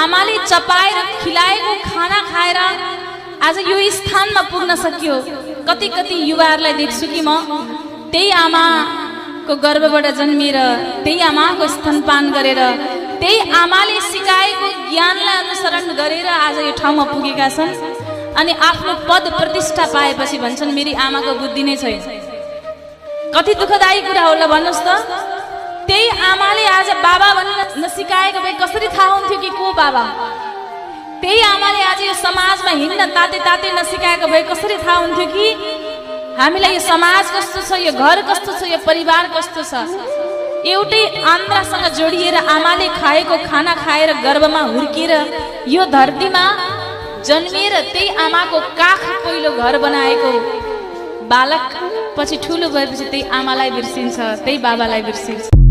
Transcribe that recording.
आमाले चपाएर खिलाएको खाना खाएर आज यो स्थानमा पुग्न सकियो। कति कति युवाहरूलाई देख्छु कि म त्यही आमाको गर्भबाट जन्मिएर त्यही आमाको स्तनपान गरेर त्यही आमाले सिकाएको ज्ञानलाई अनुसरण गरेर आज यो ठाउँमा पुगेका छन्। अनि आफ्नो पद प्रतिष्ठा पाएपछि भन्छन् मेरी आमाको बुद्धि नै छैन। कति दुःखदायी कुरा होला भन्नुहोस् त। त्यही आमाले आज बाबा भन्न नसिकाएको भए कसरी थाहा हुन्थ्यो कि को बाबा? त्यही आमाले आज यो समाजमा हिँड्न ताते ताते नसिकाएको भए कसरी थाहा हुन्थ्यो कि हामीलाई यो समाज कस्तो छ, यो घर कस्तो छ, यो परिवार कस्तो छ? एउटै आन्द्रासँग जोडिएर आमाले खाएको खाना खाएर गर्भमा हुर्किएर यो धरतीमा जन्मिएर त्यही आमाको काख पहिलो घर बनाएको बालक पछि ठुलो भएपछि त्यही आमालाई बिर्सिन्छ, त्यही बाबालाई बिर्सिन्छ।